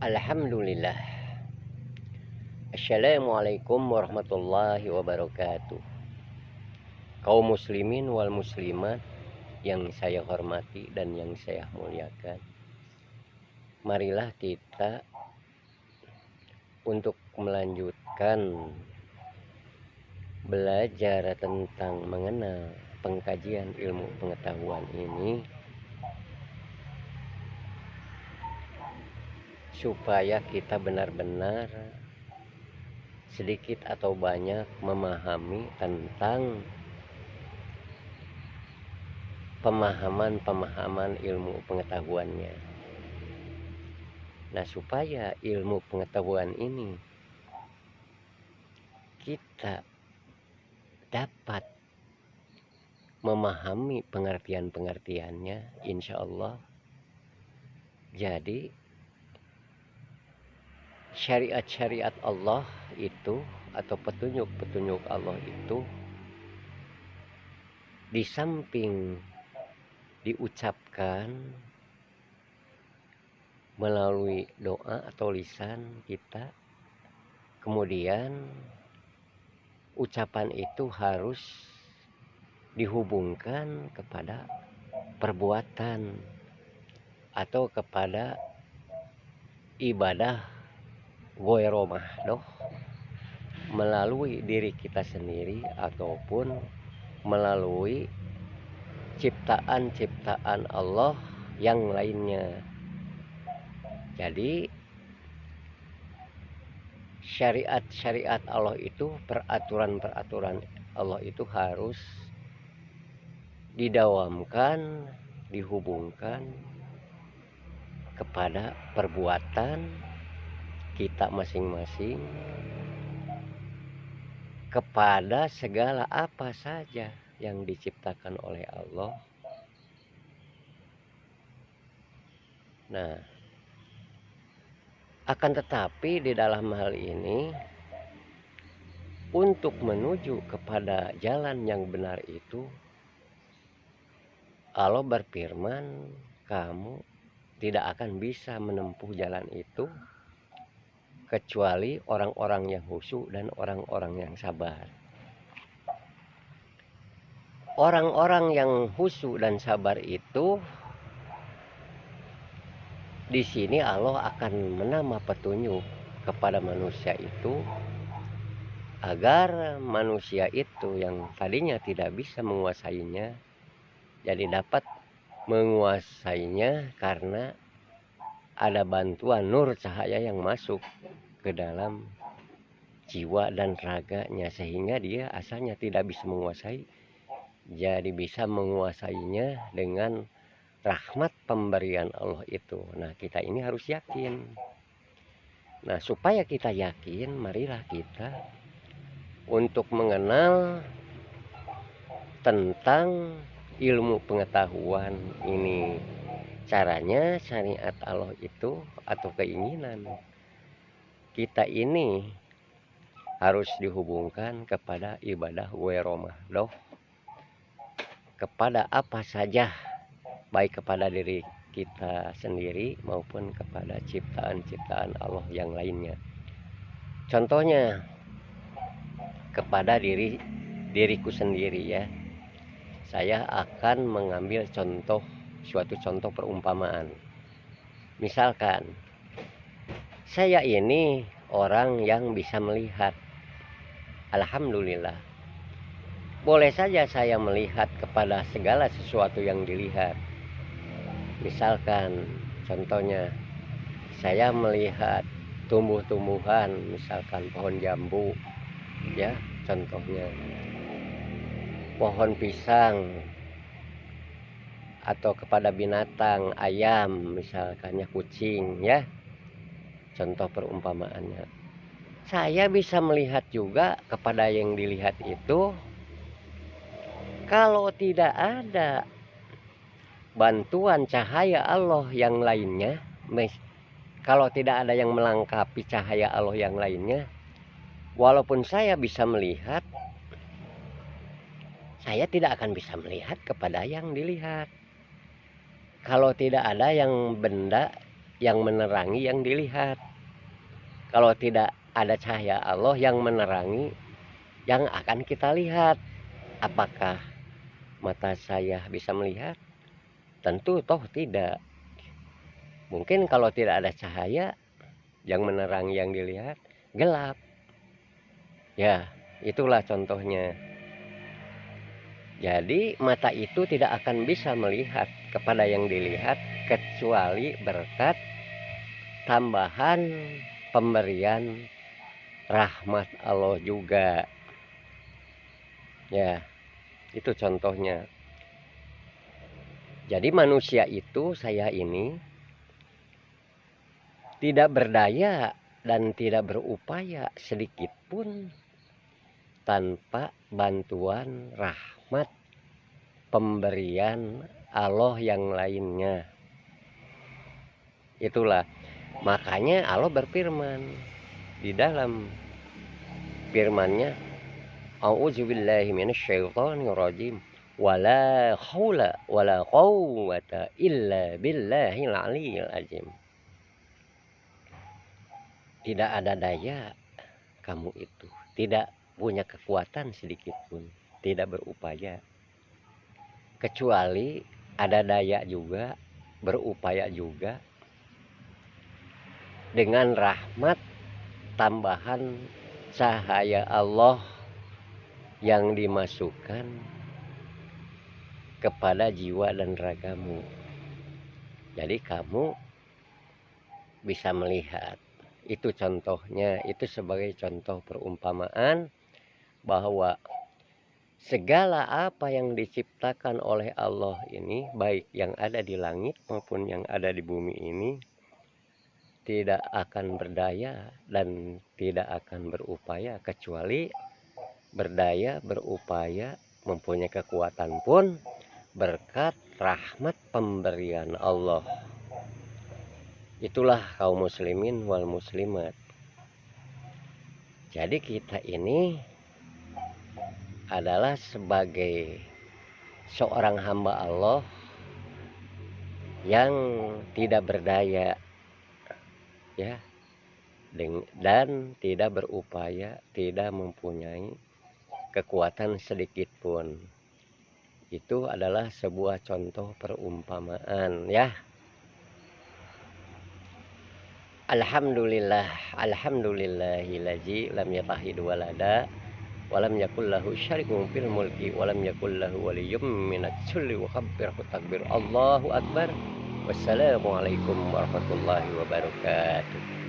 Alhamdulillah. Assalamualaikum warahmatullahi wabarakatuh. Kaum muslimin wal muslimat yang saya hormati dan yang saya muliakan. Marilah kita untuk melanjutkan belajar tentang mengenal pengkajian ilmu pengetahuan ini, supaya kita benar-benar sedikit atau banyak memahami tentang pemahaman ilmu pengetahuannya. Nah, supaya ilmu pengetahuan ini kita dapat memahami pengertian-pengertiannya, insya Allah. Jadi syariat-syariat Allah itu atau petunjuk-petunjuk Allah itu, di samping diucapkan melalui doa atau lisan kita, kemudian ucapan itu harus dihubungkan kepada perbuatan atau kepada ibadah goeromah doh, melalui diri kita sendiri ataupun melalui ciptaan-ciptaan Allah yang lainnya. Jadi syariat-syariat Allah itu, peraturan-peraturan Allah itu harus didawamkan, dihubungkan kepada perbuatan kita masing-masing, kepada segala apa saja yang diciptakan oleh Allah. Nah, akan tetapi di dalam hal ini, untuk menuju kepada jalan yang benar itu, Allah berfirman, kamu tidak akan bisa menempuh jalan itu kecuali orang-orang yang khusyuk dan orang-orang yang sabar. Orang-orang yang khusyuk dan sabar itu, di sini Allah akan menambah petunjuk kepada manusia itu, agar manusia itu yang tadinya tidak bisa menguasainya, jadi dapat menguasainya karena ada bantuan nur cahaya yang masuk ke dalam jiwa dan raganya, sehingga dia asalnya tidak bisa menguasai, jadi bisa menguasainya dengan rahmat pemberian Allah itu. Nah, kita ini harus yakin. Nah, supaya kita yakin, marilah kita untuk mengenal tentang ilmu pengetahuan ini. Caranya syariat Allah itu atau keinginan kita ini harus dihubungkan kepada ibadah goeromahdoh, kepada apa saja, baik kepada diri kita sendiri maupun kepada ciptaan-ciptaan Allah yang lainnya. Contohnya kepada diriku sendiri ya. Saya akan mengambil suatu contoh perumpamaan. Misalkan saya ini orang yang bisa melihat. Alhamdulillah. Boleh saja saya melihat kepada segala sesuatu yang dilihat. Misalkan contohnya saya melihat tumbuh-tumbuhan, misalkan pohon jambu ya, contohnya pohon pisang, atau kepada binatang, ayam misalkannya, kucing ya, contoh perumpamaannya. Saya bisa melihat juga kepada yang dilihat itu, kalau tidak ada bantuan cahaya Allah yang lainnya, kalau tidak ada yang melengkapi cahaya Allah yang lainnya, walaupun saya bisa melihat, saya tidak akan bisa melihat kepada yang dilihat. Kalau tidak ada yang benda yang menerangi yang dilihat. Kalau tidak ada cahaya Allah yang menerangi yang akan kita lihat, apakah mata saya bisa melihat? Tentu toh tidak. Mungkin kalau tidak ada cahaya yang menerangi yang dilihat, gelap. Ya, itulah contohnya. Jadi mata itu tidak akan bisa melihat kepada yang dilihat kecuali berkat tambahan pemberian rahmat Allah juga. Ya, itu contohnya. Jadi manusia itu, saya ini tidak berdaya dan tidak berupaya sedikit pun tanpa bantuan rahmat pemberian Allah yang lainnya. Itulah makanya Allah berfirman di dalam firman-Nya, A'udzubillahi minasyaitonirrajim. Wala haula wala quwwata illa billahil aliyyil azim. Tidak ada daya kamu itu, tidak punya kekuatan sedikit pun, tidak berupaya. Kecuali ada daya juga, berupaya juga dengan rahmat tambahan cahaya Allah yang dimasukkan kepada jiwa dan ragamu. Jadi kamu bisa melihat. Itu contohnya, itu sebagai contoh perumpamaan bahwa segala apa yang diciptakan oleh Allah ini, baik yang ada di langit maupun yang ada di bumi ini, tidak akan berdaya dan tidak akan berupaya kecuali berdaya, berupaya, mempunyai kekuatan pun berkat rahmat pemberian Allah. Itulah kaum muslimin wal muslimat. Jadi kita ini adalah sebagai seorang hamba Allah yang tidak berdaya, ya, dan tidak berupaya, tidak mempunyai kekuatan sedikit pun. Itu adalah sebuah contoh perumpamaan, ya. Alhamdulillah, alhamdulillahillazi lam yattahid walada walam yakul lahu syarikun fil mulki walam yakul lahu waliyyun minadz zulli wa kabbirhu takbir. Allahu akbar. Wassalamualaikum warahmatullahi wabarakatuh.